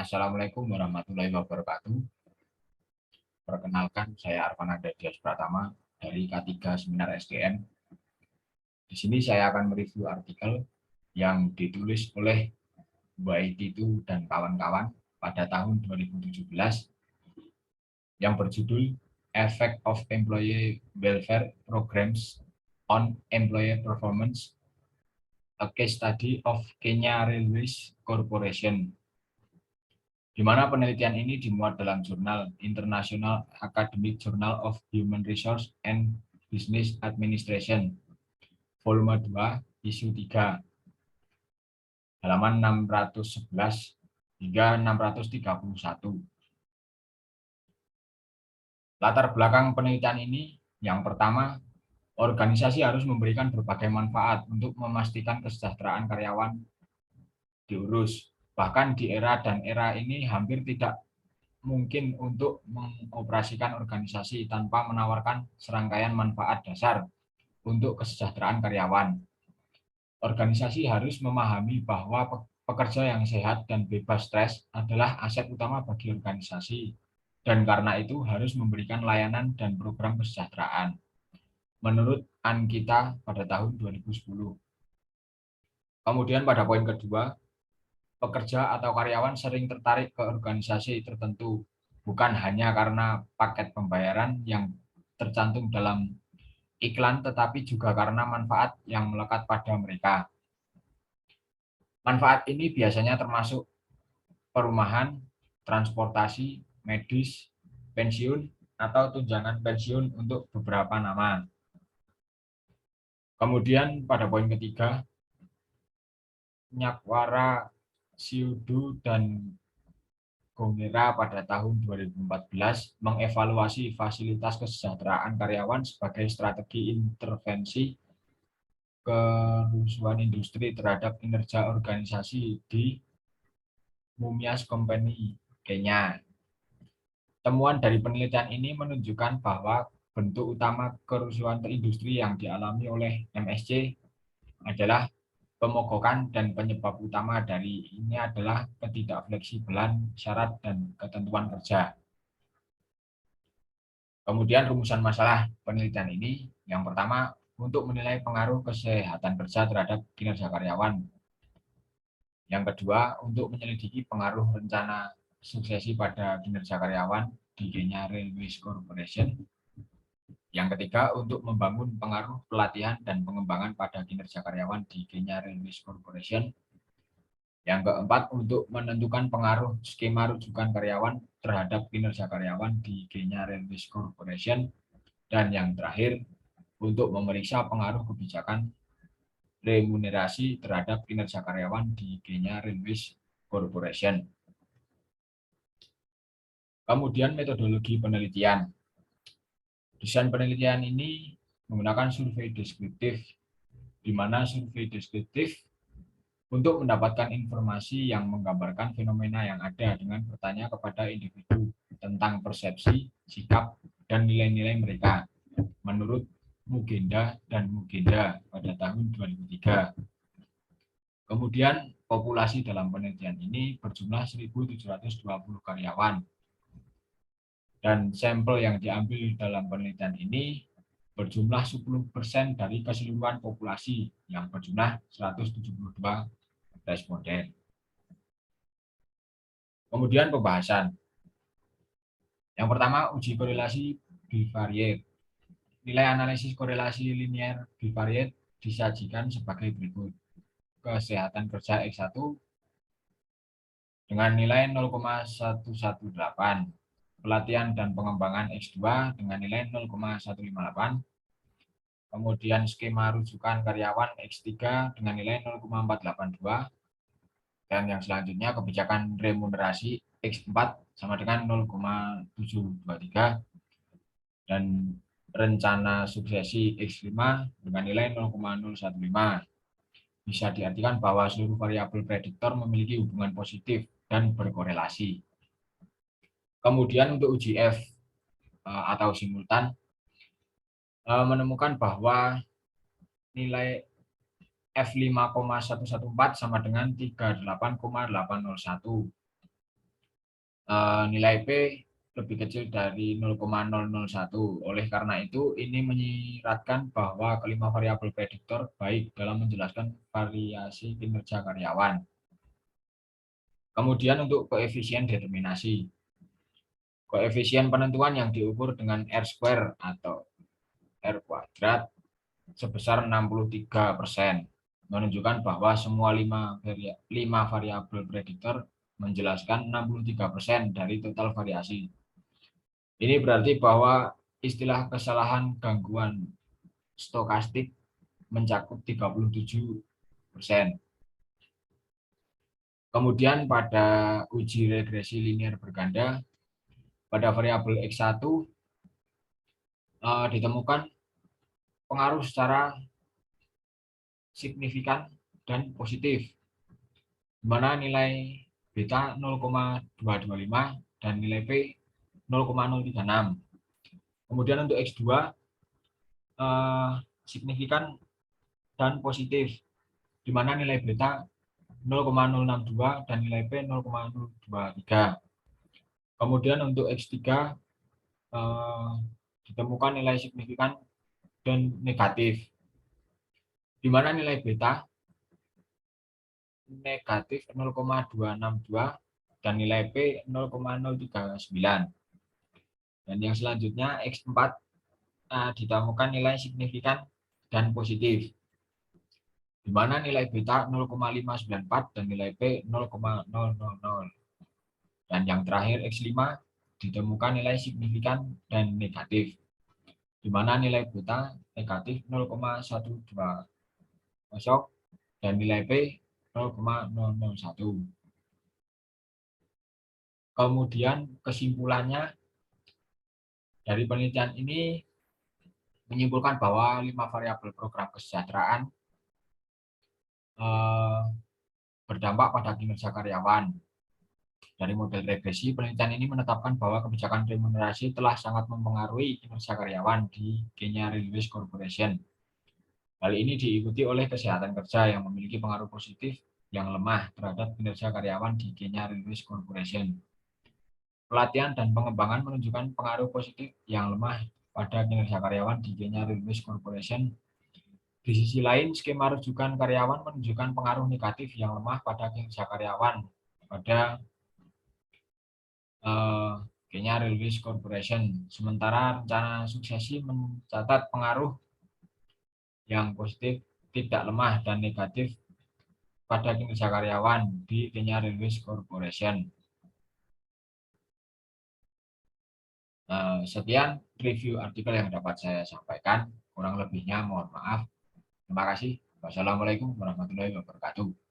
Assalamualaikum warahmatullahi wabarakatuh. Perkenalkan, saya Arvanada Dias Pratama dari K3 Seminar SDM. Di sini saya akan mereview artikel yang ditulis oleh Mbak Itu dan kawan-kawan pada tahun 2017 yang berjudul Effect of Employee Welfare Programs on Employee Performance, a Case Study of Kenya Railways Corporation, di mana penelitian ini dimuat dalam jurnal International Academic Journal of Human Resource and Business Administration, volume 2, isu 3, halaman 611 hingga 631. Latar belakang penelitian ini, yang pertama, organisasi harus memberikan berbagai manfaat untuk memastikan kesejahteraan karyawan diurus. Bahkan di era ini hampir tidak mungkin untuk mengoperasikan organisasi tanpa menawarkan serangkaian manfaat dasar untuk kesejahteraan karyawan. Organisasi harus memahami bahwa pekerja yang sehat dan bebas stres adalah aset utama bagi organisasi, dan karena itu harus memberikan layanan dan program kesejahteraan. Menurut Ankita pada tahun 2010. Kemudian pada poin kedua, pekerja atau karyawan sering tertarik ke organisasi tertentu, bukan hanya karena paket pembayaran yang tercantum dalam iklan, tetapi juga karena manfaat yang melekat pada mereka. Manfaat ini biasanya termasuk perumahan, transportasi, medis, pensiun, atau tunjangan pensiun untuk beberapa nama. Kemudian pada poin ketiga, Nyakwara, Siudu, dan Gongera pada tahun 2014 mengevaluasi fasilitas kesejahteraan karyawan sebagai strategi intervensi kerusuhan industri terhadap kinerja organisasi di Mumias Company, Kenya. Temuan dari penelitian ini menunjukkan bahwa bentuk utama kerusuhan industri yang dialami oleh MSC adalah pemogokan, dan penyebab utama dari ini adalah ketidakfleksibelan syarat dan ketentuan kerja. Kemudian rumusan masalah penelitian ini, yang pertama, untuk menilai pengaruh kesehatan kerja terhadap kinerja karyawan. Yang kedua, untuk menyelidiki pengaruh rencana suksesi pada kinerja karyawan di Kenya Railways Corporation. Yang ketiga, untuk membangun pengaruh pelatihan dan pengembangan pada kinerja karyawan di Kenya Railways Corporation. Yang keempat, untuk menentukan pengaruh skema rujukan karyawan terhadap kinerja karyawan di Kenya Railways Corporation. Dan yang terakhir, untuk memeriksa pengaruh kebijakan remunerasi terhadap kinerja karyawan di Kenya Railways Corporation. Kemudian metodologi penelitian. Desain penelitian ini menggunakan survei deskriptif, di mana survei deskriptif untuk mendapatkan informasi yang menggambarkan fenomena yang ada dengan bertanya kepada individu tentang persepsi, sikap, dan nilai-nilai mereka, menurut Mugenda dan Mugenda pada tahun 2003. Kemudian populasi dalam penelitian ini berjumlah 1.720 karyawan. Dan sampel yang diambil dalam penelitian ini berjumlah 10% dari keseluruhan populasi yang berjumlah 172 responden. Kemudian pembahasan. Yang pertama, uji korelasi bivariate. Nilai analisis korelasi linear bivariate disajikan sebagai berikut. Kesehatan kerja X1 dengan nilai 0,118. Pelatihan dan pengembangan X2 dengan nilai 0,158. Kemudian skema rujukan karyawan X3 dengan nilai 0,482. Dan yang selanjutnya kebijakan remunerasi X4 sama dengan 0,723. Dan rencana suksesi X5 dengan nilai 0,015. Bisa diartikan bahwa seluruh variabel prediktor memiliki hubungan positif dan berkorelasi. Kemudian untuk uji F atau simultan, menemukan bahwa nilai F5,114 sama dengan 38,801. nilai P lebih kecil dari 0,001. Oleh karena itu, ini menyiratkan bahwa kelima variabel prediktor baik dalam menjelaskan variasi kinerja karyawan. Kemudian untuk koefisien determinasi. Koefisien penentuan yang diukur dengan R² atau R kuadrat sebesar 63%, menunjukkan bahwa semua 5 variabel prediktor menjelaskan 63% dari total variasi. Ini berarti bahwa istilah kesalahan gangguan stokastik mencakup 37%. Kemudian pada uji regresi linear berganda, pada variabel X1 ditemukan pengaruh secara signifikan dan positif, di mana nilai beta 0,225 dan nilai P 0,036. Kemudian untuk X2 signifikan dan positif, di mana nilai beta 0,062 dan nilai P 0,023. Kemudian untuk X3 ditemukan nilai signifikan dan negatif, di mana nilai beta negatif 0,262 dan nilai P 0,039. Dan yang selanjutnya X4 ditemukan nilai signifikan dan positif, di mana nilai beta 0,594 dan nilai P 0,000. Dan yang terakhir X5 ditemukan nilai signifikan dan negatif, di mana nilai beta negatif 0,120 dan nilai P 0,001. Kemudian kesimpulannya dari penelitian ini menyimpulkan bahwa 5 variabel program kesejahteraan berdampak pada kinerja karyawan. Dari model regresi, penelitian ini menetapkan bahwa kebijakan remunerasi telah sangat mempengaruhi kinerja karyawan di Kenya Railways Corporation. Hal ini diikuti oleh kesehatan kerja yang memiliki pengaruh positif yang lemah terhadap kinerja karyawan di Kenya Railways Corporation. Pelatihan dan pengembangan menunjukkan pengaruh positif yang lemah pada kinerja karyawan di Kenya Railways Corporation. Di sisi lain, skema rujukan karyawan menunjukkan pengaruh negatif yang lemah pada kinerja karyawan pada Kenya Railways Corporation. Sementara rencana suksesi mencatat pengaruh yang positif, tidak lemah, dan negatif pada kinerja karyawan di Kenya Railways Corporation. Sekian review artikel yang dapat saya sampaikan. Kurang lebihnya mohon maaf. Terima kasih. Wassalamualaikum warahmatullahi wabarakatuh.